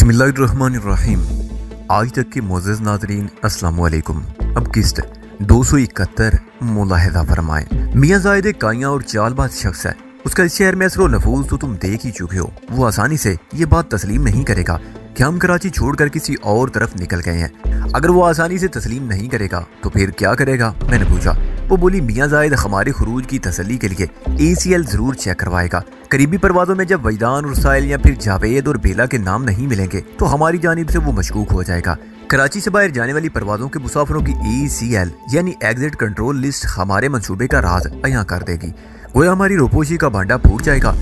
बिस्मिल्लाहिर्रहमानिर्रहीम। आज तक के मोअज़्ज़ज़ नाज़रीन अस्सलाम वालेकुम। अब किस्त 271 मुलाहिज़ा फरमाएं। मियाँ ज़ाहिद एक काया और चालबाज शख्स है। उसका इस शहर में असर और नफूज़ तो तुम देख ही चुके हो। वो आसानी से ये बात तस्लीम नहीं करेगा कि हम कराची छोड़कर किसी और तरफ निकल गए हैं। अगर वो आसानी से तस्लीम नहीं करेगा तो फिर क्या करेगा, मैंने पूछा। वो बोली, मियाँ ज़ाहिद हमारे खुरूज की तसल्ली के लिए ACL जरूर चेक करवाएगा। करीबी परवाज़ों में जब वैदान और साहिल या फिर जावेद और बेला के नाम नहीं मिलेंगे तो हमारी जानिब से वो मशकूक हो जाएगा। कराची से बाहर जाने वाली परवाज़ों के मुसाफिरों की ACL यानी एग्जिट कंट्रोल लिस्ट हमारे मंसूबे का राज अयां कर देगी। गोया हमारी रोपोशी का भांडा फूट जाएगा।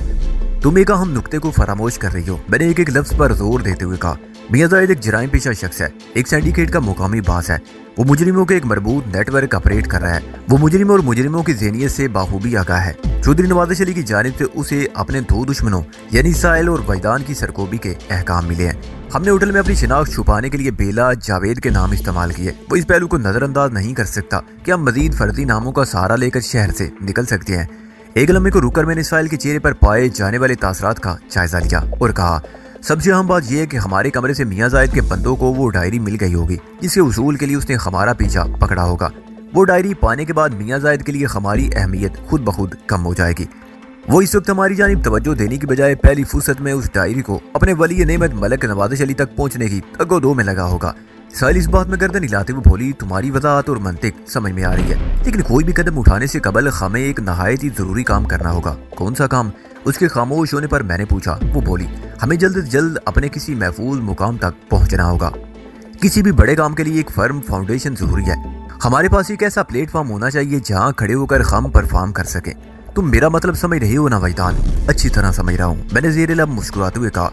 तुम एक अहम नुक्ते को फरामोश कर रही हो, मैंने एक एक लफ्ज पर जोर देते हुए कहा। मियाँ ज़ाहिद एक जराइम पेशा शख्स है, एक सिंडिकेट का मुकामी बास है। वो मुजरिमों के एक मरबूत नेटवर्क ऑपरेट कर रहा है। वो मुजरिमों और मुजरिमों की ज़हनियत से बाखूबी आगाह है। चौधरी नवाज़ अली की जानिब से उसे अपने दो दुश्मनों यानी साहिल और वैदान की सरकोबी के अहकाम मिले हैं। हमने होटल में अपनी शिनाख्त छुपाने के लिए बेला जावेद के नाम इस्तेमाल किए। वो इस पहलू को नजरअंदाज नहीं कर सकता कि हम मजीद फर्जी नामों का सहारा लेकर शहर से निकल सकते हैं। एक लम्हे को रुककर मैंने साहिल के चेहरे पर पाए जाने वाले तासरात का जायजा लिया और कहा, सबसे अहम बात यह है कि हमारे कमरे से मियाँ ज़ाहिद के बंदों को वो डायरी मिल गई होगी जिसके उसूल के लिए उसने हमारा पीछा पकड़ा होगा। वो डायरी पाने के बाद मियाँ ज़ाहिद के लिए हमारी अहमियत खुद ब खुद कम हो जाएगी। वो इस वक्त हमारी जानिब तवज्जो देने की बजाय पहली फुर्सत में उस डायरी को अपने वली नेमत मलक नवाज़ अली तक पहुंचने की तगोदो में लगा होगा। साहिल इस बात में गर्दन हिलाते हुए बोली, तुम्हारी वजाहत और मंतिक समझ में आ रही है, लेकिन कोई भी कदम उठाने से कबल हमें एक नहायत ही जरूरी काम करना होगा। कौन सा काम? उसके खामोश होने पर मैंने पूछा। वो बोली, हमें जल्द से जल्द अपने किसी महफूज मुकाम तक पहुंचना होगा। किसी भी बड़े काम के लिए एक फर्म फाउंडेशन जरूरी है। हमारे पास एक ऐसा प्लेटफॉर्म होना चाहिए जहाँ खड़े होकर हम परफॉर्म कर सके। तुम मेरा मतलब समझ रहे हो ना वैदान? अच्छी तरह समझ रहा हूँ, मैंने ज़ेरे लब मुस्कुराते हुए कहा।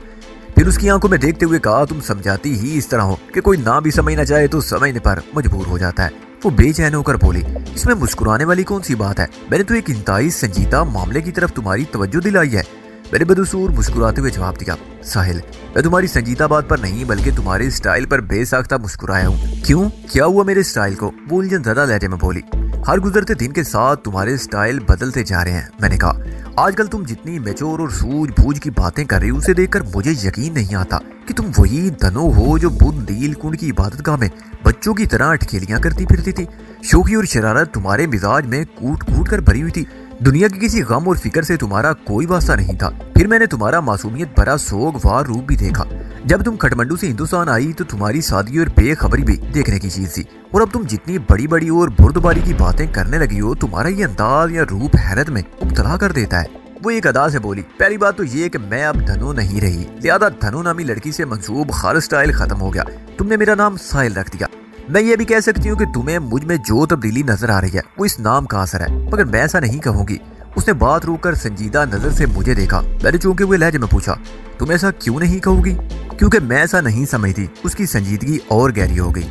फिर उसकी आंखों में देखते हुए कहा, तुम समझाती ही इस तरह हो कि कोई ना भी समझना चाहे तो समझने पर मजबूर हो जाता है। वो बेचैन होकर बोली, इसमें मुस्कुराने वाली कौन सी बात है? मैंने तो एक इंतहाई संजीदा मामले की तरफ तुम्हारी तवज्जो दिलाई है। मैंने बदसूर मुस्कुराते हुए जवाब दिया, साहिल मैं तुम्हारी संजीदा बात पर नहीं बल्कि तुम्हारे स्टाइल पर बेसाख्ता मुस्कुराया हूँ। क्यों, क्या हुआ मेरे स्टाइल को? वो उलझन ज़्यादा लहजे में बोली, हर गुजरते दिन के साथ तुम्हारे स्टाइल बदलते जा रहे हैं। मैंने कहा, आजकल तुम जितनी मैच्योर और सूझबूझ की बातें कर रही हो उसे देखकर मुझे यकीन नहीं आता कि तुम वही धनो हो जो बुद्ध दील कुंड की इबादतगाह में बच्चों की तरह अटखेलियां करती फिरती थी। शोखी और शरारत तुम्हारे मिजाज में कूट कूट कर भरी हुई थी। दुनिया की किसी गम और फिक्र से तुम्हारा कोई वास्ता नहीं था। फिर मैंने तुम्हारा मासूमियत भरा सोगवार रूप भी देखा। जब तुम खटमंडू से हिंदुस्तान आई तो तुम्हारी सादगी और बेखबरी भी देखने की चीज थी। और अब तुम जितनी बड़ी बड़ी और बुर्दबारी की बातें करने लगी हो, तुम्हारा ये अंदाज या रूप हैरत में मुब्तला कर देता है। वो एक अदा से बोली, पहली बात तो ये कि मैं अब धनो नहीं रही, लिहाजा धनो नामी लड़की से मंसूब खालिस स्टाइल खत्म हो गया। तुमने मेरा नाम साहिल रख दिया। मैं ये भी कह सकती हूँ कि तुम्हें मुझ में जो तब्दीली नजर आ रही है वो इस नाम का असर है, मगर मैं ऐसा नहीं कहूंगी। उसने बात रोककर संजीदा नजर से मुझे देखा। मैंने चौंके हुए लहजे में पूछा, तुम ऐसा क्यों नहीं कहोगी? क्योंकि मैं ऐसा नहीं समझती। उसकी संजीदगी और गहरी हो गई।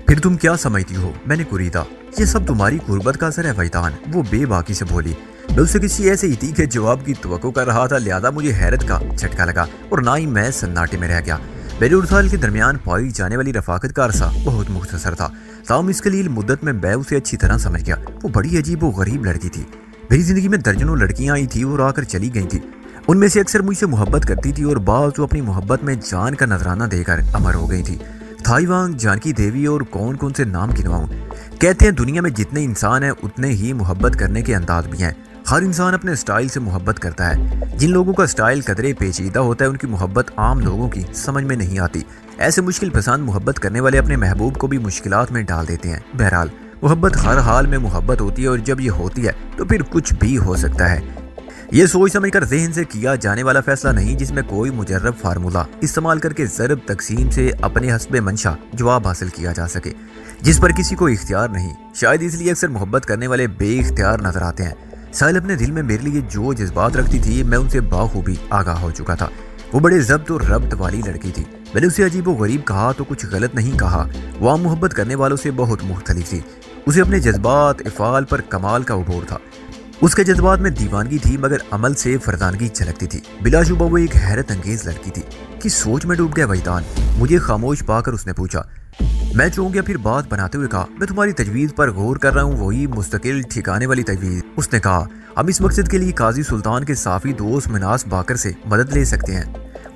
फिर तुम क्या समझती हो? मैंने कुरीदा। ये सब तुम्हारी गुर्बत का असर है वैदान। वो बेबाकी से बोली। मैं उससे किसी ऐसे इती के जवाब की तवक्को कर रहा था, लिहाजा मुझे हैरत का झटका लगा और ना ही मैं सन्नाटे में रह गया। मेरे और साहिल के दरमियान पाई जाने वाली रफाकत का अरसा बहुत मुख्तसर था, ताहम इस कलील मुद्दत में मैं उसे अच्छी तरह समझ गया। वो बड़ी अजीब और गरीब लड़की थी। मेरी जिंदगी में दर्जनों लड़कियां आई थी और आकर चली गई थी। उनमें से अक्सर मुझसे मोहब्बत करती थी और बाज़ तो अपनी मोहब्बत में जान का नजराना देकर अमर हो गई थी। थाईवांग, जानकी देवी और कौन कौन से नाम गिनवाऊं। कहते हैं दुनिया में जितने इंसान हैं उतने ही मोहब्बत करने के अंदाज भी हैं। हर इंसान अपने स्टाइल से मोहब्बत करता है। जिन लोगों का स्टाइल कदरे पेचीदा होता है उनकी मोहब्बत आम लोगों की समझ में नहीं आती। ऐसे मुश्किल पसंद मोहब्बत करने वाले अपने महबूब को भी मुश्किलात में डाल देते हैं। बहरहाल मोहब्बत हर हाल में मोहब्बत होती है और जब ये होती है तो फिर कुछ भी हो सकता है। ये सोच समझकर ज़हन से किया जाने वाला फैसला नहीं जिसमें कोई मुजर्रब फार्मूला इस्तेमाल करके ज़रब तकसीम से अपने हस्बे मंशा जवाब हासिल किया जा सके, जिस पर किसी को इख्तियार नहीं। शायद इसलिए अक्सर मोहब्बत करने वाले बेइख्तियार नजर आते हैं। साहिल अपने दिल में मेरे लिए जो जज्बात रखती थी मैं उनसे बाखूबी आगाह हो चुका था। वो बड़े जब्त और रब्त वाली लड़की थी। मैंने उसे अजीब व गरीब कहा तो कुछ गलत नहीं कहा। वो आम मोहब्बत करने वालों से बहुत मुख्तलिफ थी। उसे अपने जज्बात इफ़ाल पर कमाल का उबोर था। उसके जज्बात में दीवानगी थी मगर अमल से फरदानगी झलकती थी। बिलाशुबा वो एक हैरत अंगेज लड़की थी कि सोच में डूब गया वैदान। मुझे खामोश पाकर उसने पूछा। मैं चौंक गया, फिर बात बनाते हुए कहा, मैं तुम्हारी तजवीज़ पर गौर कर रहा हूँ, वही मुस्तकिल ठिकाने वाली तजवीज़। उसने कहा, हम इस मकसद के लिए काजी सुल्तान के साफी दोस्त मिनास बाकर से मदद ले सकते हैं।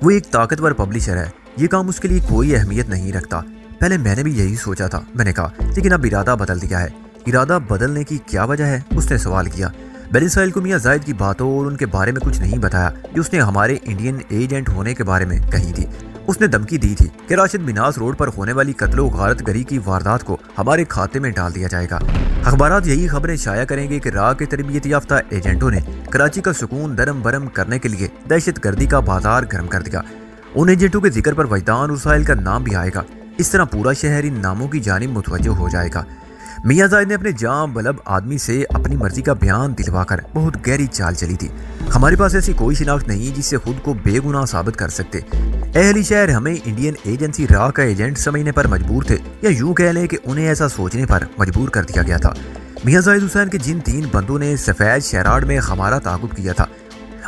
वो एक ताकतवर पब्लिशर है ये काम उसके लिए कोई अहमियत नहीं रखता। पहले मैंने भी यही सोचा था, मैंने कहा, लेकिन अब इरादा बदल दिया है। इरादा बदलने की क्या वजह है? उसने सवाल किया। मैंने साहिल को मियां जाहिद की बातों और उनके बारे में कुछ नहीं बताया जो उसने हमारे इंडियन एजेंट होने के बारे में कही थी। उसने धमकी दी थी कि राशिद मिनास रोड पर होने वाली कत्लो गारत गरी की वारदात को हमारे खाते में डाल दिया जाएगा। अखबारात यही खबरें शाया करेंगे कि राह के तरबियत याफ्ता एजेंटों ने कराची का सुकून दरम बरम करने के लिए दहशत गर्दी का बाजार गर्म कर दिया। उन एजेंटों के जिक्र पर वजदान और साहिल का नाम भी आएगा। इस तरह पूरा शहर इन नामों की जानिब मुतवज्जो हो जाएगा। मियां जाहिद ने अपने जां बलब आदमी से अपनी मर्जी का बयान दिलवाकर बहुत गहरी चाल चली थी। हमारे पास ऐसी कोई शिनाख्त नहीं जिससे खुद को बेगुनाह साबित कर सकते। अहली शहर हमें इंडियन एजेंसी राह का एजेंट समझने पर मजबूर थे, या यूं कह लें कि उन्हें ऐसा सोचने पर मजबूर कर दिया गया था। मियां जाहिद हुसैन के जिन 3 बंदों ने सफेद शहराड में हमारा ताकुब किया था,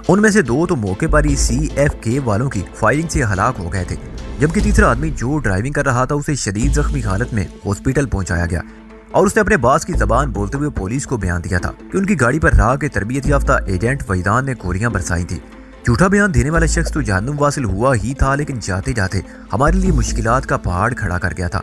उनमें से 2 तो मौके पर ही CFK वालों की फायरिंग से हलाक हो गए थे, जबकि तीसरा आदमी जो ड्राइविंग कर रहा था उसे शदीद जख्मी हालत में हॉस्पिटल पहुंचाया गया और उसने अपने बास की जबान बोलते हुए पुलिस को बयान दिया था कि उनकी गाड़ी पर राह के तरबियत याफ्ता एजेंट वहीदान ने गोलियां बरसाई थी। झूठा बयान देने वाला शख्स तो जहन्नुम वासिल हुआ ही था, लेकिन जाते जाते हमारे लिए मुश्किलात का पहाड़ खड़ा कर गया था।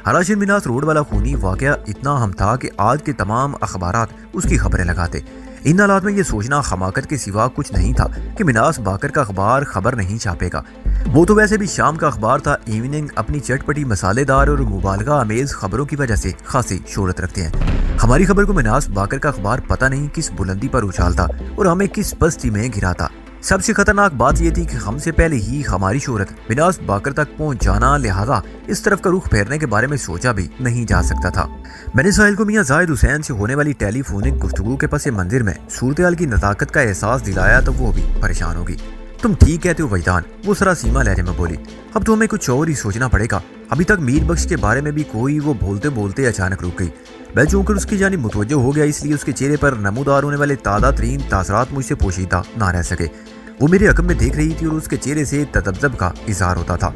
राशिद मिनास रोड वाला खूनी वाकया इतना अहम था कि आज के तमाम अखबारात उसकी खबरें लगाते। इन हालात में यह सोचना हमाकत के सिवा कुछ नहीं था कि मिनास बाकर का अखबार खबर नहीं छापेगा। वो तो वैसे भी शाम का अखबार था। इवनिंग अपनी चटपटी मसालेदार और मुबालगा अमेज खबरों की वजह से खासी शोहरत रखते हैं। हमारी खबर को मिनास बाकर का अखबार पता नहीं किस बुलंदी पर उछालता और हमें किस पस्ती में गिराता। सबसे खतरनाक बात यह थी कि हमसे पहले ही हमारी शोहरत मिनास बाकर तक पहुंच जाना, लिहाजा इस तरफ का रुख फेरने के बारे में सोचा भी नहीं जा सकता था। मैंने साहिल को मियां जाहिद हुसैन से होने वाली टेलीफोनिक गुफ्तगू के पस मंजिर में सूरत-ए-हाल की नज़ाकत का एहसास दिलाया तो वो भी परेशान होगी। तुम ठीक कहते हो वहीदान, वो सरासीमा लहजे में बोली। अब तो हमें कुछ और ही सोचना पड़ेगा। अभी तक मीर बख्श के बारे में भी कोई, वो बोलते बोलते अचानक रुक गई। मैं चूंकि उसकी जानिब मुतवज्जो हो गया, इसलिए उसके चेहरे पर नमूदार होने वाले ताज़ा तरीन तासरात मुझसे पोशीदा ना रह सके। वो मेरे हक़ में देख रही थी और उसके चेहरे से तदब्ज़ब का इज़हार होता था।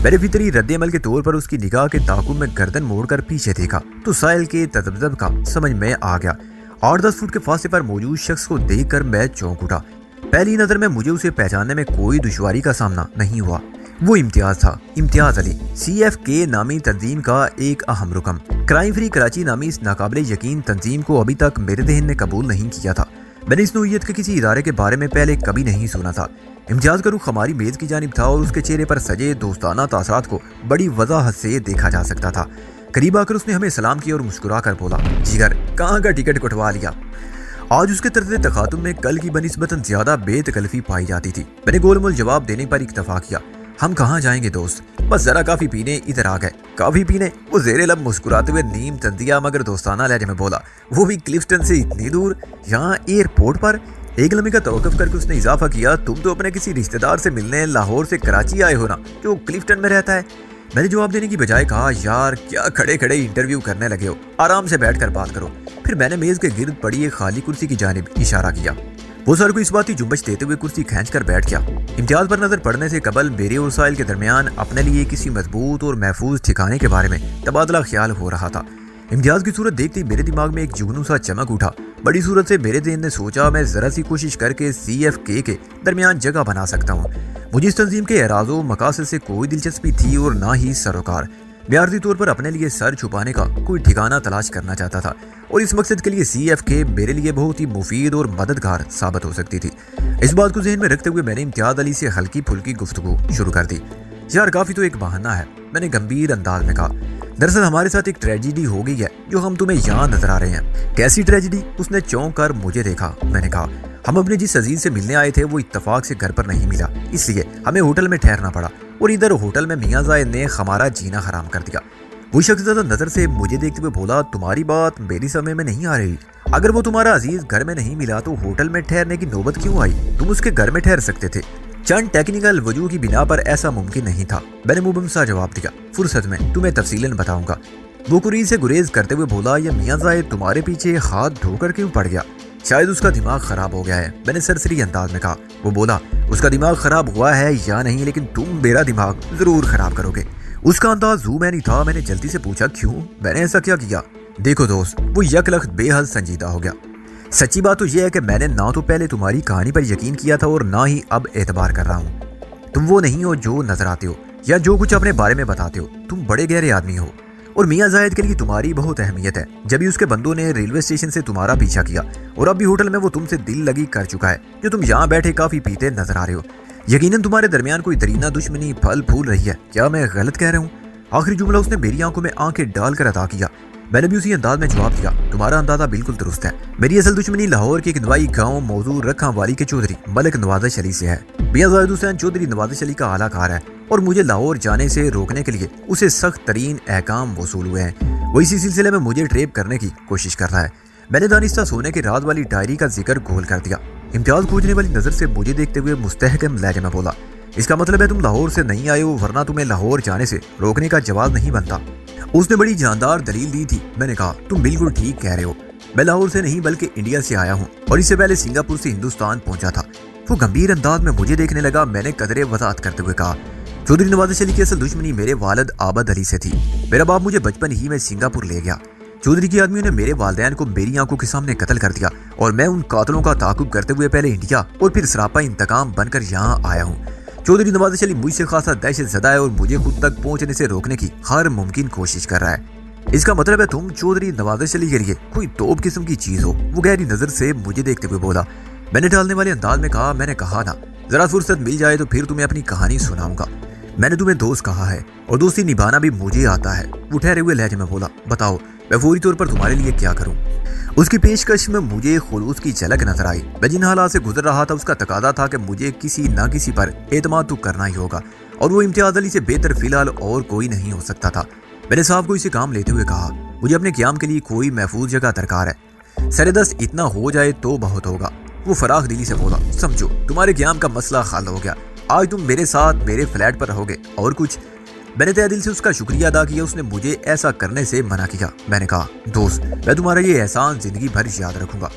मेरे फितरी रद्द-ए-अमल के तौर पर उसकी निगाह के ताकुब में गर्दन मोड़कर पीछे देखा तो साहिल के तदब्ज़ब का समझ में आ गया। 8-10 फुट के फासले पर मौजूद शख्स को देखकर मैं चौंक उठा। पहली नजर में मुझे उसे पहचानने में कोई दुश्वारी का सामना नहीं हुआ। वो इम्तियाज था, इम्तियाज अली, CFK नामी तंजीम का एक अहम रुकन। क्राइम फ्री कराची नामी इस नाकाबिले यकीन तंजीम को अभी तक मेरे ज़हन ने कबूल नहीं किया था। मैंने इस नौइयत के किसी इदारे के बारे में पहले कभी नहीं सुना था। इम्तियाज का रुख हमारी मेज की जानिब था और उसके चेहरे पर सजे दोस्ताना तासरात को बड़ी वजाहत से देखा जा सकता था। करीब आकर उसने हमें सलाम किया और मुस्कुरा कर बोला, जिगर कहाँ का टिकट कटवा लिया? आज उसके तर्ज तखातुम में कल की बनिस्बतन ज्यादा बेतकल्फी पाई जाती थी। मैंने गोलमोल जवाब देने पर इक्तफा किया। हम कहाँ जाएंगे दोस्त, बस जरा काफी पीने इधर आ गए। काफी पीने? वो जेरे लब मुस्कुराते हुए नीम तंदिया मगर दोस्ताना लहजे में बोला, वो भी क्लिफ्टन से इतनी दूर, यहाँ एयरपोर्ट पर? एक लम्हे का तवक्कुफ करके उसने इजाफा किया, तुम तो अपने किसी रिश्तेदार से मिलने लाहौर से कराची आए हो ना, जो क्लिफ्टन में रहता है? मैंने जवाब देने की बजाय कहा, यार क्या खड़े खड़े इंटरव्यू करने लगे हो, आराम से बैठकर बात करो। फिर मैंने मेज के गिर्द पड़ी एक खाली कुर्सी की जानिब इशारा किया। वो सर को इस बात की जुम्बश देते हुए कुर्सी खींचकर बैठ गया। इम्तियाज पर नजर पड़ने से कबल मेरे और साहिल के दरमियान अपने लिए किसी मजबूत और महफूज ठिकाने के बारे में तबादला ख्याल हो रहा था। इम्तियाज की सूरत देखते मेरे दिमाग में एक जुगनू सा चमक उठा। बड़ी सूरत से मेरे ज़हन ने सोचा, मैं जरा सी कोशिश करके CFK के दरमियान जगह बना सकता हूँ। मुझे इस तंजीम के एराज़ो मकासद से कोई दिलचस्पी थी और ना ही सरोकार। मैं आर्जी तौर पर अपने लिए सर छुपाने का कोई ठिकाना तलाश करना चाहता था और इस मकसद के लिए CFK मेरे लिए बहुत ही मुफीद और मददगार साबित हो सकती थी। इस बात को जहन में रखते हुए मैंने इम्तियाज अली से हल्की फुल्की गुफ्तगू शुरू कर दी। यार काफ़ी तो एक बहाना है, मैंने गंभीर अंदाज में कहा। दरअसल हमारे साथ एक ट्रेजिडी हो गई है जो हम तुम्हें यहाँ नजर आ रहे हैं। कैसी ट्रेजिडी? उसने चौंक कर मुझे देखा। मैंने कहा, हम अपने जिस अजीज से मिलने आए थे वो इत्तफाक से घर पर नहीं मिला, इसलिए हमें होटल में ठहरना पड़ा और इधर होटल में मियां जाहिद ने हमारा जीना हराम कर दिया। वो शख्स ज्यादा नजर से मुझे देखते हुए बोला, तुम्हारी बात मेरी समझ में नहीं आ रही। अगर वो तुम्हारा अजीज घर में नहीं मिला तो होटल में ठहरने की नौबत क्यों आई? तुम उसके घर में ठहर सकते थे। चंद टेक्निकल वजूह की बिना पर ऐसा मुमकिन नहीं था। मैंने मुबम सा जवाब दिया, फुर्सत में तुम्हें तफसीलन बताऊंगा। वो कुरीज से गुरेज करते हुए बोला, यह मियां जाहिद तुम्हारे पीछे हाथ धोकर क्यों पड़ गया? शायद उसका दिमाग खराब हो गया है, मैंने सरसरी अंदाज में कहा। वो बोला, उसका दिमाग खराब हुआ है या नहीं, लेकिन तुम मेरा दिमाग जरूर खराब करोगे। उसका अंदाज जू में नहीं था। मैंने जल्दी से पूछा, क्यों? मैंने ऐसा क्या किया? देखो दोस्त, वो यकलख्त बेहद संजीदा हो गया। सच्ची बात तो यह है कि मैंने ना तो पहले तुम्हारी कहानी पर यकीन किया था और ना ही अब एतबार कर रहा हूँ। तुम वो नहीं हो जो नजर आते हो। या जो कुछ अपने बारे में बताते हो, तुम बड़े गहरे आदमी हो और मियां जायद के लिए तुम्हारी बहुत अहमियत है। जब भी उसके बंदों ने रेलवे स्टेशन से तुम्हारा पीछा किया और अब भी होटल में वो तुमसे दिल लगी कर चुका है, जो तुम यहाँ बैठे काफी पीते नजर आ रहे हो। यकीनन तुम्हारे दरमियान कोई दरीना दुश्मनी फल फूल रही है। क्या मैं गलत कह रहा हूँ? आखिरी जुमला उसने मेरी आंखों में आंखें डालकर अदा किया। मैंने भी उसी अंदाज में जवाब दिया, तुम्हारा अंदाजा बिल्कुल दुरुस्त है। मेरी असल दुश्मनी लाहौर के नवाई गांव मौजूद रखा वाली के चौधरी मलिक नवाज़ अली से है। मियां जाहिद हुसैन चौधरी नवाज़ अली का आलाकार है और मुझे लाहौर जाने से रोकने के लिए उसे सख्त तरीन अहकाम वसूल हुए हैं। वो इसी सिलसिले में मुझे ट्रेप करने की कोशिश कर रहा है। मैंने दानिस्ता सोने के रात वाली डायरी का जिक्र गोल कर दिया। इम्तियाज खोजने वाली नजर से मुझे देखते हुए मुस्तहकम लहजे में बोला, इसका मतलब है तुम लाहौर से नहीं आए हो, वरना तुम्हें लाहौर जाने से रोकने का जवाब नहीं बनता। उसने बड़ी जानदार दलील दी थी। मैंने कहा, तुम बिल्कुल ठीक कह रहे हो, मैं लाहौर से नहीं बल्कि इंडिया से आया हूँ और इससे पहले सिंगापुर से हिंदुस्तान पहुंचा था। वो गंभीर अंदाज में मुझे देखने लगा। मैंने कदरे वजाहत करते हुए कहा, चौधरी नवाज़ अली की असल दुश्मनी मेरे वालिद आबद अली से थी। मेरा बाप मुझे बचपन ही में सिंगापुर ले गया। चौधरी की आदमियों ने मेरे वालिदैन को मेरी आंखों के सामने कत्ल कर दिया और मैं उन कातलों का ताकुब करते हुए पहले इंडिया और फिर सरापा इंतकाम बनकर यहाँ आया हूँ। चौधरी नवाज़ अली मुझसे खासा दहशत ज़दा है और मुझे खुद तक पहुंचने से रोकने की हर मुमकिन कोशिश कर रहा है। इसका मतलब है तुम चौधरी नवाज़ अली के लिए कोई तोप किस्म की चीज हो। वो गहरी नजर से मुझे देखते हुए बोला। मैंने टालने वाले अंदाज में कहा, मैंने कहा ना, जरा फुर्सत मिल जाए तो फिर तुम्हें अपनी कहानी सुनाऊंगा। मैंने तुम्हें दोस्त कहा है और दोस्ती निभाना भी मुझे आता है। वो ठहरे हुए लहजे में बोला, बताओ मैं फौरी तौर पर तुम्हारे लिए क्या करूं? उसकी पेशकश में मुझे खुलूस की झलक नजर आई। मैं जिन हालात से गुजर रहा था उसका तकादा था कि मुझे किसी न किसी पर एतमाद तो करना ही होगा और वो इम्तियाज अली से बेहतर फिलहाल और कोई नहीं हो सकता था। मैंने साहब को इसे काम लेते हुए कहा, मुझे अपने क़याम के लिए कोई महफूज जगह दरकार है। सरेदस्त इतना हो जाए तो बहुत होगा। वो फराख दिली से बोला, समझो तुम्हारे क़याम का मसला हल हो गया। आज तुम मेरे साथ मेरे फ्लैट पर रहोगे और कुछ। मैंने तहे दिल से उसका शुक्रिया अदा किया। उसने मुझे ऐसा करने से मना किया। मैंने कहा, दोस्त मैं तुम्हारा ये एहसान जिंदगी भर याद रखूंगा।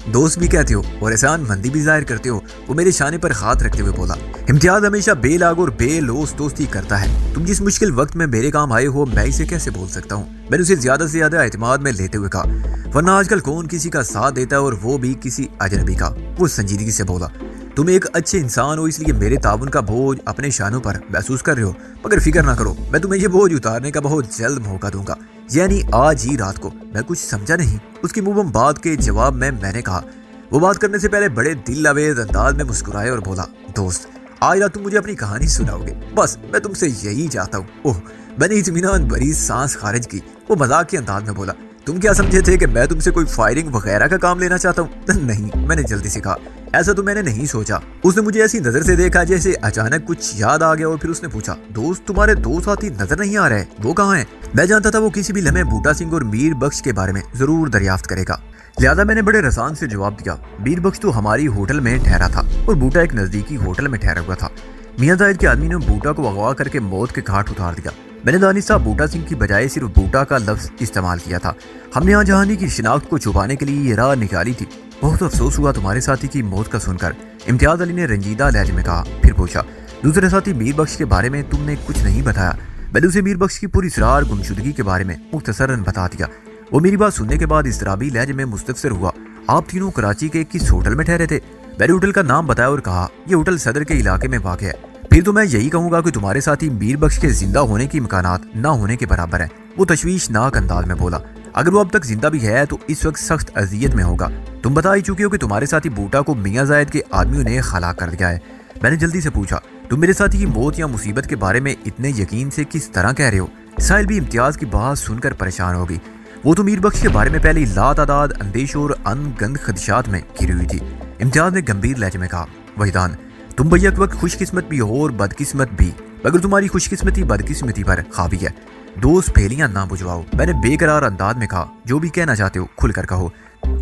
दोस्त भी कहते हो और एहसान मंदी भी जाहिर करते हो। वो मेरे शाने पर हाथ रखते हुए बोला, इम्तियाज हमेशा बेलाग और बेलोस दोस्ती करता है। तुम जिस मुश्किल वक्त में मेरे काम आए हो, मैं इसे कैसे बोल सकता हूँ? मैंने उसे ज्यादा से ज्यादा एतमाद में लेते हुए कहा, वरना आजकल कौन किसी का साथ देता है और वो भी किसी अजनबी का। वो संजीदगी से बोला, तुम एक अच्छे इंसान हो, इसलिए मेरे ताउन का बोझ अपने शानों पर महसूस कर रहे हो, मगर फिक्र ना करो, मैं तुम्हें ये बोझ उतारने का बहुत जल्द मौका दूंगा, यानी आज ही रात को। मैं कुछ समझा नहीं। उसकी मुबम बात के जवाब में मैंने कहा। वो बात करने से पहले बड़े दिल लवेज अंदाज में मुस्कुराए और बोला, दोस्त आज रात तुम मुझे अपनी कहानी सुनाओगे, बस मैं तुमसे यही चाहता हूँ। ओह, मैंने इत्मीनान भरी सांस खारिज की। वो मजाक के अंदाज में बोला, तुम क्या समझे थे कि मैं तुमसे कोई फायरिंग वगैरह का काम लेना चाहता हूँ? नहीं, मैंने जल्दी से कहा, ऐसा तो मैंने नहीं सोचा। उसने मुझे ऐसी नजर से देखा जैसे अचानक कुछ याद आ गया और फिर उसने पूछा, दोस्त तुम्हारे दो साथी नजर नहीं आ रहे, वो कहाँ हैं? मैं जानता था वो किसी भी लम्हे बूटा सिंह और मीर बख्श के बारे में जरूर दरियाफ्त करेगा, लिहाजा मैंने बड़े रसान से जवाब दिया, मीर बख्श तो हमारी होटल में ठहरा था और बूटा एक नजदीकी होटल में ठहरा हुआ था। मियां जाहिद के आदमी ने बूटा को अगवा करके मौत के घाट उतार दिया। मैंने दानिस्ता बूटा सिंह की बजाय सिर्फ बूटा का लफ्ज इस्तेमाल किया था। हमने यहाँ जहानी की शिनाख्त को छुपाने के लिए ये राह निकाली थी। बहुत अफसोस हुआ तुम्हारे साथी की मौत का सुनकर, इम्तियाज अली ने रंजीदा लहजे में कहा। फिर पूछा, दूसरे साथी मीर बख्श के बारे में तुमने कुछ नहीं बताया? मैंने उसे मीर बख्श की पूरी इसरार गुमशुदगी के बारे में मुख्तसरन बता दिया। वो मेरी बात सुनने के बाद इस्तराबी लहजे में मुस्तफसर हुआ। आप तीनों कराची के किस होटल में ठहरे थे? मैंने होटल का नाम बताया और कहा, ये होटल सदर के इलाके में वाक़ है। फिर तो मैं यही कहूंगा कि तुम्हारे साथी मीर बख्श के जिंदा होने की इम्कानात ना होने के बराबर है। वो तशवीशनाक अंदाज में बोला, अगर वो अब तक जिंदा भी है तो इस वक्त सख्त अजियत में होगा। तुम बता ही चुके हो कि तुम्हारे साथी बूटा को मियां जायद के आदमियों ने हलाक कर दिया है। मैंने जल्दी से पूछा, तुम मेरे साथी की मौत या मुसीबत के बारे में इतने यकीन से किस तरह कह रहे हो? साहिल भी इम्तियाज की बात सुनकर परेशान हो गई। वो तो मीर बख्श के बारे में पहले लातादाद अंदेश और अनगंद खदशात में घिरी हुई थी। इम्तियाज ने गंभीर लहजे में कहा, वहीदान तुम भैया के वक्त खुशकिस्मत भी हो और बदकिस्मत भी, मगर तुम्हारी खुशकिस्मती बदकिस्मती पर हावी है। दोस्त पहेलियां ना बुझवाओ। मैंने बेकरार अंदाज में कहा, जो भी कहना चाहते हो खुलकर कहो।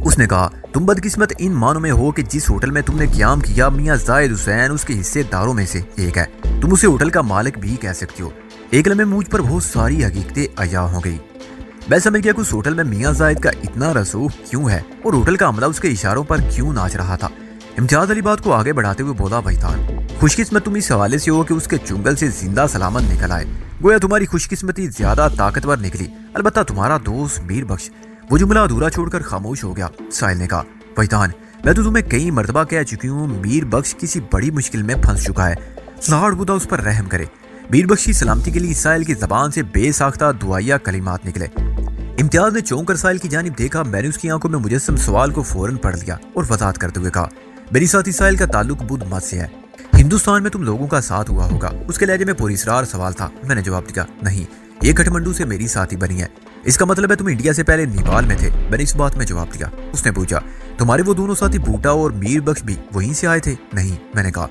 उसने कहा, तुम बदकिस्मत इन मानों में हो कि जिस होटल में तुमने क़याम किया मियां जायद हुसैन उसके हिस्सेदारों में से एक है। तुम उसे होटल का मालिक भी कह सकती हो। एक लम्हे मुझ पर बहुत सारी हकीकतें अया हो गई। मैं समझ गया कि उस होटल में मियां जायद का इतना रसूख क्यों है और होटल का अमला उसके इशारों पर क्यों नाच रहा था। इम्तियाज अली बात को आगे बढ़ाते हुए बोला, भाईतान खुशकिस्मत तुम इस हवाले से हो कि उसके चुंगल से जिंदा सलामत निकल आए। गोया तुम्हारी खुशकिस्मती ज्यादा ताकतवर निकली, अलबत्ता तुम्हारा दोस्त मीर बख्श। वो जुमला अधूरा छोड़कर खामोश हो गया। साहिल ने कहा, भाईतान मैं तो तुम्हें कई मरतबा कह चुकी हूँ, मीर बख्श किसी बड़ी मुश्किल में फंस चुका है। लाड़ खुदा उस पर रहम करे। मीर बख्श की सलामती के लिए साहिल की जबान से बेसाख्ता दुआया कलिमात निकले। इम्तियाज ने चौंक कर साहिल की जानिब देखा। मैंने उसकी आंखों में मुजस्सम सवाल को फौरन पढ़ लिया और वजाहत करते हुए कहा, मेरी साथी साहिल का ताल्लुक बुद्ध मत से है। हिंदुस्तान में तुम लोगों का साथ हुआ होगा। उसके लहजे में पूरी इसरार सवाल था। मैंने जवाब दिया, नहीं, ये काठमांडू से मेरी साथी बनी है। इसका मतलब है तुम इंडिया से पहले नेपाल में थे। मैंने इस बात में जवाब दिया। उसने पूछा, तुम्हारे वो दोनों साथी बूटा और मीर बख्श भी वहीं से आए थे? नहीं, मैंने कहा,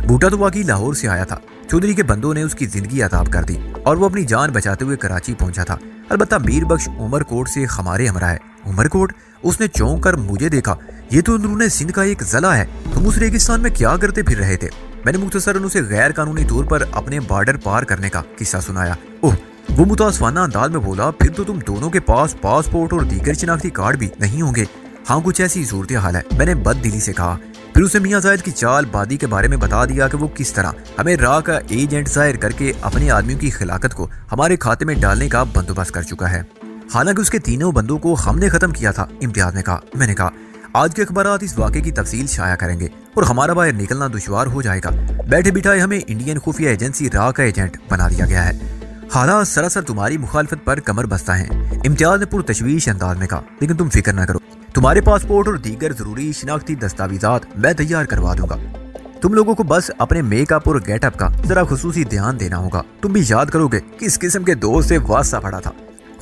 बूटा तो वाकई लाहौर से आया था। चौधरी के बंदों ने उसकी जिंदगी अताब कर दी और वो अपनी जान बचाते हुए कराची पहुंचा था। अलबत्ता मीर बख्श उमरकोट से हमारे हमरा है। उमरकोट? उसने चौंक कर मुझे देखा। ये तो अंदरूने सिंध का एक ज़िला है। तुम उस रेगिस्तान में क्या करते फिर रहे थे? मैंने मुख्तसरन उसे गैर कानूनी तौर पर अपने बॉर्डर पार करने का किस्सा सुनाया। ओह, वो मुतासवाना अंदाज में बोला, फिर तो तुम दोनों के पास पासपोर्ट और दीगर शिनाख्ती कार्ड भी नहीं होंगे। हाँ, कुछ ऐसी सूरत हाल है, मैंने बददिली से कहा। फिर उसे मियां जायद की चाल बादी के बारे में बता दिया कि वो किस तरह हमें राह का एजेंट जाहिर करके अपने आदमियों की खिलाकत को हमारे खाते में डालने का बंदोबस्त कर चुका है। हालांकि उसके तीनों बंदों को हमने खत्म किया था, इम्तियाज ने कहा। मैंने कहा, आज के अखबारात इस वाक़े की तफसील शाया करेंगे और हमारा बाहर निकलना दुश्वार हो जाएगा। बैठे बिठाए हमें इंडियन खुफिया एजेंसी राह का एजेंट बना दिया गया है। हालात सरासर तुम्हारी मुखालफत पर कमर बस्ता है, इम्तियाज ने पुरतशवीश अंदाज में कहा। लेकिन तुम फिक्र न करो, तुम्हारे पासपोर्ट और दीगर जरूरी शिनाख्ती दस्तावेजात मैं तैयार करवा दूंगा। तुम लोगों को बस अपने मेकअप और गेटअप का जरा खुसूसी ध्यान देना होगा। तुम भी याद करोगे किस किस्म के दोस्त से वास्ता पड़ा था।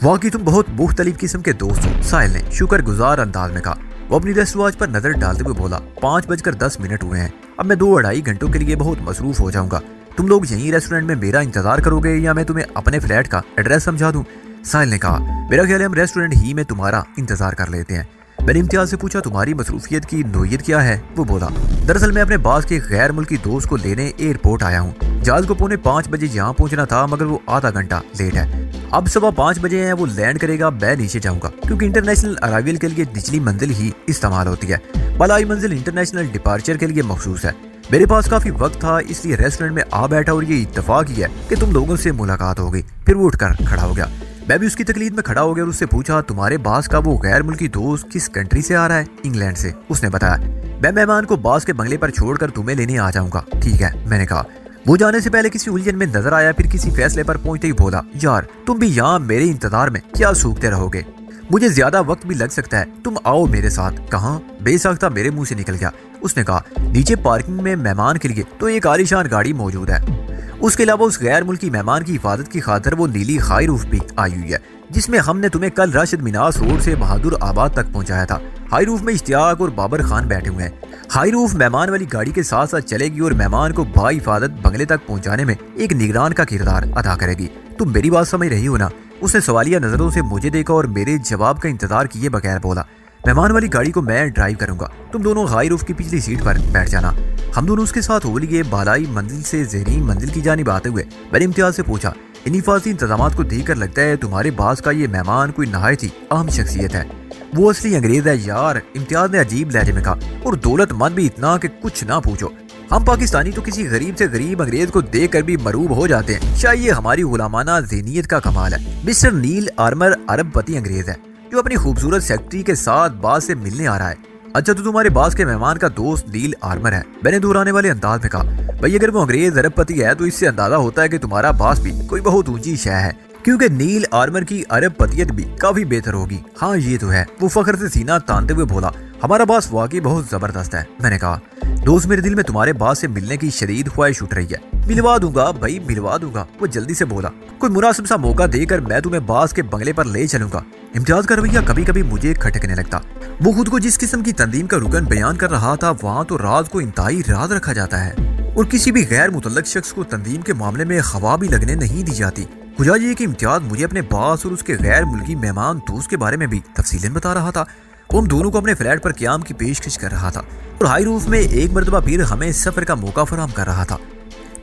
वाकई तुम बहुत मुख्तलिफ किस्म के दोस्त हो, साहिल ने शुक्रगुजार अंदाज में कहा। वो अपनी रेस्ट वॉच पर नजर डालते हुए बोला, 5:10 हुए हैं। अब मैं 2-2.5 घंटों के लिए बहुत मसरूफ हो जाऊंगा। तुम लोग यहीं रेस्टोरेंट में मेरा इंतजार करोगे या मैं तुम्हें अपने फ्लैट का एड्रेस समझा दूं? साहिल ने कहा, मेरा ख्याल है हम रेस्टोरेंट ही में तुम्हारा इंतजार कर लेते हैं। मैंने इम्तियाज से पूछा, तुम्हारी मसरूफियत की नोयत क्या है? वो बोला, दरअसल मैं अपने बास के गैर मुल्की दोस्त को लेने एयरपोर्ट आया हूँ। जहाज को 4:45 यहाँ पहुँचना था, मगर वो आधा घंटा लेट है। अब 5:15 बजे है, वो लैंड करेगा, मैं नीचे जाऊंगा क्योंकि इंटरनेशनल अराइवल के लिए निचली मंजिल ही इस्तेमाल होती है। बलाई मंजिल इंटरनेशनल डिपार्चर के लिए मखसूस है। मेरे पास काफी वक्त था, इसलिए रेस्टोरेंट में आ बैठा और ये इत्तेफाक ही है कि तुम लोगों से मुलाकात हो गई। फिर वो उठकर खड़ा हो गया। मैं भी उसकी तकलीद में खड़ा हो गया और उससे पूछा, तुम्हारे बास का वो गैर मुल्की दोस्त किस कंट्री से आ रहा है? इंग्लैंड से। उसने बताया, मैं मेहमान को बास के बंगले पर छोड़कर तुम्हें लेने आ जाऊंगा। ठीक है, मैंने कहा। वो जाने से पहले किसी उलझन में नजर आया, फिर किसी फैसले पर पहुंचते ही बोला, यार तुम भी यहाँ मेरे इंतजार में क्या सूखते रहोगे? मुझे ज्यादा वक्त भी लग सकता है, तुम आओ मेरे साथ। कहाँ? बेसाख्ता मेरे मुंह से निकल गया। उसने कहा, नीचे पार्किंग में मेहमान के लिए तो एक आलीशान गाड़ी मौजूद है। उसके अलावा उस गैर मुल्की मेहमान की हिफाजत की खातिर वो नीली खाई रूफ भी आई हुई है, जिसमें हमने तुम्हें कल राशिद मिनास रोड से बहादुर आबाद तक पहुंचाया था। हाई रूफ में इश्तियाक और बाबर खान बैठे हुए हैं। हाई रूफ मेहमान वाली गाड़ी के साथ साथ चलेगी और मेहमान को बाहिफाजत बंगले तक पहुंचाने में एक निगरान का किरदार अदा करेगी। तुम मेरी बात समझ रही हो ना? उसने सवालिया नजरों से मुझे देखा और मेरे जवाब का इंतजार किए बगैर बोला, मेहमान वाली गाड़ी को मैं ड्राइव करूंगा, तुम दोनों हाई रूफ की पिछली सीट पर बैठ जाना। हम दोनों उसके साथ हो लिए बालाई मंजिल से ज़हरी मंजिल की जानिब आते हुए मैंने इम्तियाज से पूछा, इन हिफाजती इंतजामात को देखकर लगता है तुम्हारे बास का ये मेहमान कोई नहायत ही अहम शख्सियत है। वो असली अंग्रेज है यार, इम्तियाज ने अजीब लहजे में कहा, और दौलतमंद भी इतना कि कुछ ना पूछो। हम पाकिस्तानी तो किसी गरीब से गरीब अंग्रेज को देख कर भी मरूब हो जाते हैं। शायद ये हमारी गुलामाना ज़हनियत का कमाल है। मिस्टर नील आर्मर अरबपति अंग्रेज है जो अपनी खूबसूरत सेक्रेटरी के साथ बास से मिलने आ रहा है। अच्छा, तो तुम्हारे बास के मेहमान का दोस्त नील आर्मर है? मैंने दोहराने वाले अंदाज में कहा, भाई अगर वो अंग्रेज अरबपति है तो इससे अंदाजा होता है कि तुम्हारा बास भी कोई बहुत ऊंची शय है, क्योंकि नील आर्मर की अरबपतियत भी काफी बेहतर होगी। हाँ ये तो है, वो फख्र से सीना तानते हुए बोला, हमारा बास वाकई बहुत जबरदस्त है। मैंने कहा, दोस्त मेरे दिल में तुम्हारे बास से मिलने की शदीद ख्वाहिश उठ रही है। मिलवा दूंगा भाई, मिलवा दूंगा। वो जल्दी से बोला, कोई मुनासिब सा मौका देकर मैं तुम्हें बास के बंगले पर ले चलूंगा। इम्तियाज का रवैया कभी कभी मुझे खटकने लगता। वो खुद को जिस किस्म की तंजीम का रुकन बयान कर रहा था, वहाँ तो राज को इंतहाई राज रखा जाता है और किसी भी गैर मुतल्लक शख्स को तंजीम के मामले में हवा भी लगने नहीं दी जाती। खुदा ये कि इम्तियाज मुझे अपने बास और उसके गैर मुल्की मेहमान दोस्त के बारे में भी तफसीलन बता रहा था। वो हम दोनों को अपने फ्लैट पर क्याम की पेशकश कर रहा था और हाई रूफ में एक मरतबा फिर हमें सफर का मौका फराहम कर रहा था।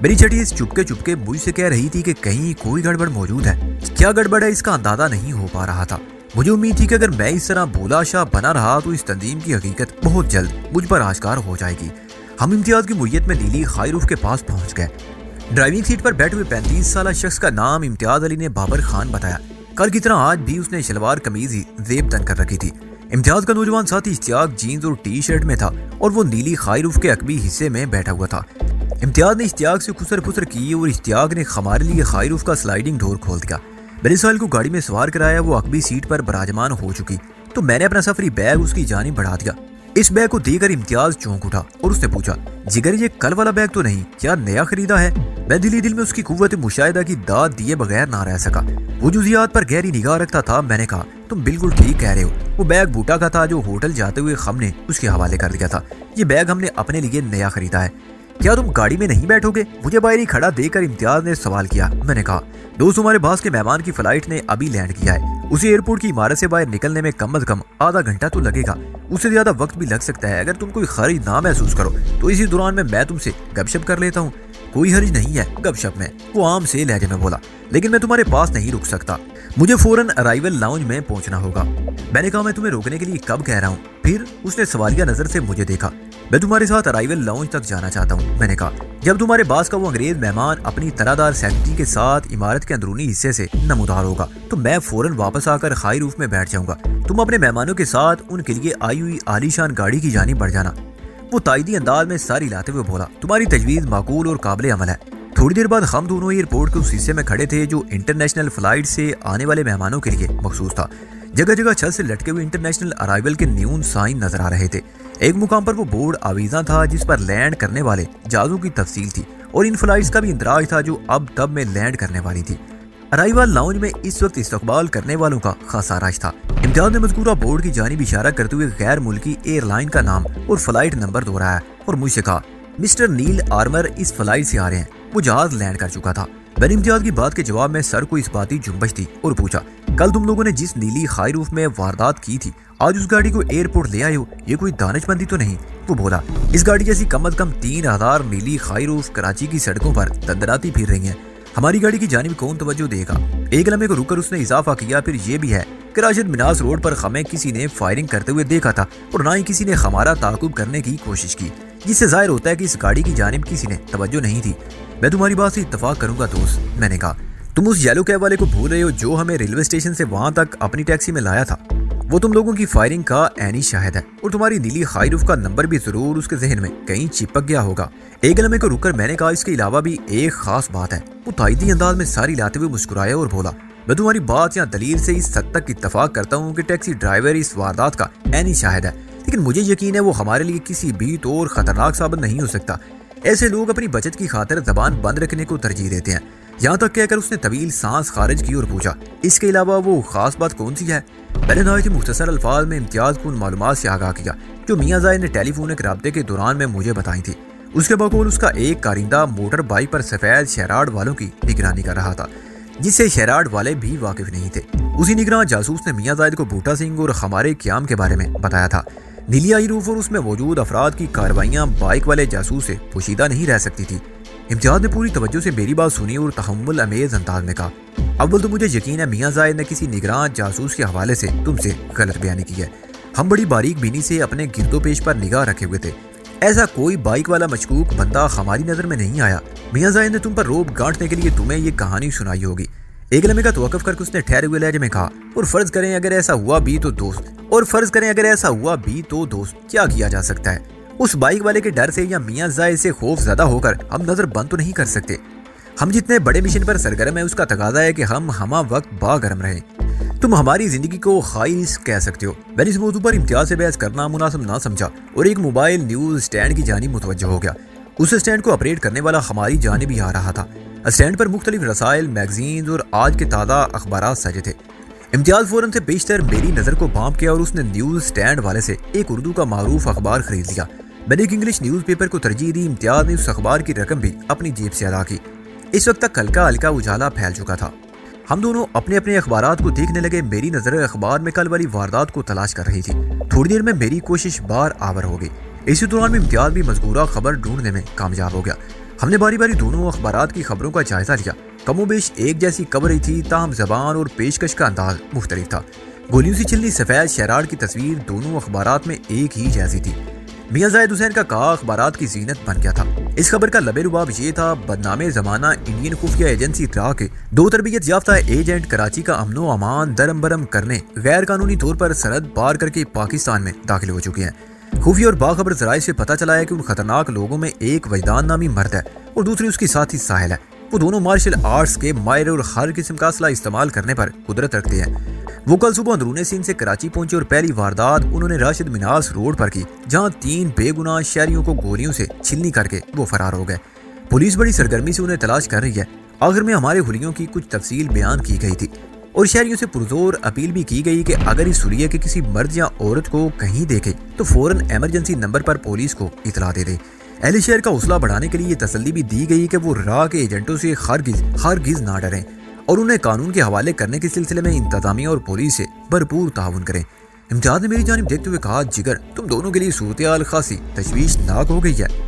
मेरी छठी चुपके चुपके मुझसे कह रही थी कि कहीं कोई गड़बड़ मौजूद है। क्या गड़बड़ है इसका अंदाजा नहीं हो पा रहा था। मुझे उम्मीद थी कि अगर मैं इस तरह भोला शाह बना रहा तो इस तंजीम की हकीकत बहुत जल्द मुझ पर आश्कार हो जाएगी। हम इम्तियाज की मुय्यत में नीली खाई रूफ के पास पहुंच गए। ड्राइविंग सीट पर बैठे हुए 35 साल शख्स का नाम इम्तियाज अली ने बाबर खान बताया। कल की तरह आज भी उसने शलवार कमीज ही जेब तन कर रखी थी। इम्तियाज का नौजवान साथी इश्तियाक जीन्स और टी शर्ट में था और वो नीली खाई रूफ के अकबी हिस्से में बैठा हुआ था। इम्तियाज ने इश्तियाक से खुसर फुसर की और इश्तियाक ने हमारे लिए खायरूफ का स्लाइडिंग डोर खोल दिया। मैंने साहिल को गाड़ी में सवार कराया। वो अकबी सीट पर बराजमान हो चुकी तो मैंने अपना सफरी बैग उसकी जानिब बढ़ा दिया। इस बैग को देखकर इम्तियाज चौंक उठा और उसने पूछा, जिगर ये कल वाला बैग तो नहीं, क्या नया खरीदा है? मैं दिल ही दिल में उसकी कुव्वत मुशाहिदा की दाद दिए बगैर ना रह सका। वो जुजियात पर गहरी निगाह रखता था। मैंने कहा, तुम बिल्कुल ठीक कह रहे हो। वो बैग बूटा का था जो होटल जाते हुए हमने उसके हवाले कर दिया था। ये बैग हमने अपने लिए नया खरीदा है। क्या तुम गाड़ी में नहीं बैठोगे? मुझे बाहर ही खड़ा देखकर इम्तियाज ने सवाल किया। मैंने कहा, दोस्त हमारे पास के मेहमान की फ्लाइट ने अभी लैंड किया है। उसे एयरपोर्ट की इमारत से बाहर निकलने में कम से कम आधा घंटा तो लगेगा, उससे ज्यादा वक्त भी लग सकता है। अगर तुम कोई हर्ज ना महसूस करो तो इसी दौरान में मैं तुमसे गपशप कर लेता हूँ। कोई हर्ज नहीं है गपशप में, वो आम से लहजे में बोला, लेकिन मैं तुम्हारे पास नहीं रुक सकता। मुझे फौरन अराइवल लाउंज में पहुंचना होगा। मैंने कहा, मैं तुम्हें रोकने के लिए कब कह रहा हूँ? फिर उसने सवालिया नजर से मुझे देखा। मैं तुम्हारे साथ अराइवल लाउंज तक जाना चाहता हूँ। मैंने कहा, जब तुम्हारे बास का वो अंग्रेज मेहमान अपनी तरादार सेक्रेटरी के साथ इमारत के अंदरूनी हिस्से से नमूदार होगा तो मैं फौरन वापस आकर खाई रूफ में बैठ जाऊंगा। तुम अपने मेहमानों के साथ उनके लिए आई हुई आलीशान गाड़ी की जानिब बढ़ जाना। वो ताइदी अंदाज में सारी लाते हुए बोला, तुम्हारी तजवीज माकूल और काबिल अमल है। थोड़ी देर बाद हम दोनों एयरपोर्ट के उस हिस्से में खड़े थे जो इंटरनेशनल फ्लाइट से आने वाले मेहमानों के लिए मखसूस था। जगह जगह छत से लटके हुए इंटरनेशनल अराइवल के न्यून साइन नजर आ रहे थे। एक मुकाम पर वो बोर्ड आवीजा था जिस पर लैंड करने वाले जहाजों की तफसील थी और इन फ्लाइट्स का भी इंदराज था जो अब तब में लैंड करने वाली थी। अराइवल लाउंज में इस वक्त इस्तकबाल करने वालों का खासा रश था। इम्तियाज ने मज़कूरा बोर्ड की जानिब इशारा करते हुए गैर मुल्की एयरलाइन का नाम और फ्लाइट नंबर दोहराया और मुझसे कहा, मिस्टर नील आर्मर इस फ्लाइट से आ रहे हैं। वो जहाज लैंड कर चुका था। मैंने इम्तियाज की बात के जवाब में सर को इस बाती जुम्बश दी और पूछा, कल तुम लोगों ने जिस नीली खाई रूफ में वारदात की थी, आज उस गाड़ी को एयरपोर्ट ले आए हो, ये कोई दानिशमंदी तो नहीं? वो बोला, इस गाड़ी जैसी कम से कम 3000 नीली खाई रूफ कराची की सड़कों पर तंदराती फिर रही हैं। हमारी गाड़ी की जानिब कौन तवज्जो देगा? एक लम्हे को रुककर उसने इजाफा किया, फिर ये भी है कि राशिद मिनास रोड पर हमें किसी ने फायरिंग करते हुए देखा था और ना ही किसी ने हमारा ताकुब करने की कोशिश की, जिससे जाहिर होता है कि इस गाड़ी की जानिब किसी ने तवज्जो नहीं थी। मैं तुम्हारी बात से इत्तफाक करूंगा दोस्त। मैंने कहा, तुम उस येलो कैब वाले को भूल रहे हो जो हमें रेलवे स्टेशन से वहां तक अपनी टैक्सी में लाया था। वो तुम लोगों की फायरिंग का ऐनी शाहिद है और तुम्हारी नीली खाई रूफ का नंबर भी जरूर उसके जहन में कहीं चिपक गया होगा। एक लम्हे को रुककर मैंने कहा, इसके अलावा भी एक खास बात है। वो ताइदी अंदाज में सारी लाते हुए मुस्कुराया और बोला, मैं तुम्हारी बात या दलील से इस हद तक इत्तफाक करता हूँ कि टैक्सी ड्राइवर इस वारदात का ऐनी शाहिद है, लेकिन मुझे यकीन है वो हमारे लिए किसी भी तौर खतरनाक साबित नहीं हो सकता। ऐसे लोग अपनी बचत की खातिर जबान बंद रखने को तरजीह देते हैं। यहाँ तक कहकर उसने तवील सांस खारिज की और पूछा, इसके अलावा वो खास बात कौन सी है? मैंने नहायत मुख्तसर अल्फाज में इम्तियाज को उन मालूमात से आगाह किया जो मियां ज़ाहिद ने टेलीफोनिक राब्ते के दौरान में मुझे बताई थी। उसके बकौल उसका एक कारिंदा मोटर बाइक पर सफेद शहराड वालों की निगरानी कर रहा था, जिससे शहराड वाले भी वाकिफ नहीं थे। उसी निगरान जासूस ने मियां ज़ाहिद को बूटा सिंह और हमारे क्याम के बारे में बताया था। नीली आई रूफ और उसमें मौजूद अफराद की कार्रवाइयाँ बाइक वाले जासूस से पोशीदा नहीं रह सकती थी। इम्तियाज ने पूरी तवज्जो से मेरी बात सुनी और तहम्मुल अमेज अंदाज में कहा, अव्वल तो मुझे यकीन है मियां ज़ाहिद ने किसी निगरान जासूस के हवाले से तुमसे गलत बयानी की है। हम बड़ी बारीक बीनी से अपने गिरदोपेश पर निगाह रखे हुए थे। ऐसा कोई बाइक वाला मशकूक बंदा हमारी नजर में नहीं आया। मियां ज़ाहिद ने तुम पर रोब गांठने के लिए तुम्हें ये कहानी सुनाई होगी। एक लम्हे का तवक्कुफ करके उसने ठहरे हुए लहजे में कहा, और फर्ज करें अगर ऐसा हुआ भी तो दोस्त क्या किया जा सकता है? उस बाइक वाले के डर से या मियां ज़ाहिद से खौफ ज़्यादा होकर हम नजर बंद तो नहीं कर सकते। हम जितने बड़े मिशन पर सरगर्म है उसका तकाजा है कि हम हमा वक्त बागरम रहे। तुम हमारी जिंदगी को हाई रिस्क कह सकते हो। मैंने इस मौजू पर इम्तियाज से बहस करना मुनासिब ना समझा और एक मोबाइल न्यूज स्टैंड की जानिब मुतवज्जो हो गया। उस स्टैंड को ऑपरेट करने वाला हमारी जानिब ही आ रहा था। स्टैंड पर मुख्तलिफ रसायल, मैगजीन और आज के ताज़ा अखबार सजे थे। इम्तियाज फौरन से बेशतर मेरी नज़र को भांप किया और उसने न्यूज स्टैंड वाले से एक उर्दू का मारूफ अखबार खरीद लिया। मैंने एक इंग्लिश न्यूज़पेपर को तरजीह दी। इम्तियाज ने उस अखबार की रकम भी अपनी जेब से अदा की। इस वक्त तक हल्का हल्का उजाला फैल चुका था। हम दोनों अपने अपने अखबारात को देखने लगे। मेरी नजर अखबार में कल वाली वारदात को तलाश कर रही थी। थोड़ी देर में मेरी कोशिश बार आवर हो गई। इसी दौरान में इम्तियाज भी मज़कूरा खबर ढूंढने में कामयाब हो गया। हमने बारी बारी दोनों अखबारात की खबरों का जायजा लिया। कमोबेश एक जैसी कवरेज थी, ताहम ज़बान और पेशकश का अंदाज मुख्तलिफ था। गोलियों से छिलनी सफ़ेद शहराड़ की तस्वीर दोनों अखबारात में एक ही जैसी थी। मियां ज़ाहिद हुसैन का कहा अखबारात की जीनत बन गया था। इस खबर का लबे रुबाब ये था, बदनामे ज़माना इंडियन खुफिया एजेंसी इत्तला के 2 तरबियत याफ्ता एजेंट कराची का अमनो अमान दरम बरम करने गैर कानूनी तौर पर सरहद पार करके पाकिस्तान में दाखिल हो चुके हैं। खुफिया और बाखबर जराये से पता चला है कि उन खतरनाक लोगों में एक वजदान नामी मर्द है और दूसरी उसकी साथी साहिल है। वो दोनों मार्शल आर्ट्स के माहिर और हर किस्म का असला इस्तेमाल करने पर कुदरत रखते हैं। वो कल सुबह अंदरूनी सिंध से कराची पहुंचे और पहली वारदात उन्होंने राशिद मिनास रोड पर की, जहां 3 बेगुनाह शहरियों को गोलियों से छिलनी करके वो फरार हो गए। पुलिस बड़ी सरगर्मी से उन्हें तलाश कर रही है। आखिर में हमारे हुलियों की कुछ तफसील बयान की गई थी और शहरियों से पुरजोर अपील भी की गई कि अगर इस हुलिया के किसी मर्द या औरत को कहीं देखे तो फौरन इमरजेंसी नंबर पर पुलिस को इतला दे दे। अहले शहर का हौसला बढ़ाने के लिए ये तसल्ली भी दी गई कि वो राह के एजेंटों से हरगिज ना डरें और उन्हें कानून के हवाले करने के सिलसिले में इंतजामिया और पुलिस से भरपूर ताउन करें। इम्तियाज ने मेरी जानिब देखते हुए कहा, जिगर तुम दोनों के लिए सूरत हाल खासी तशवीशनाक हो गई है।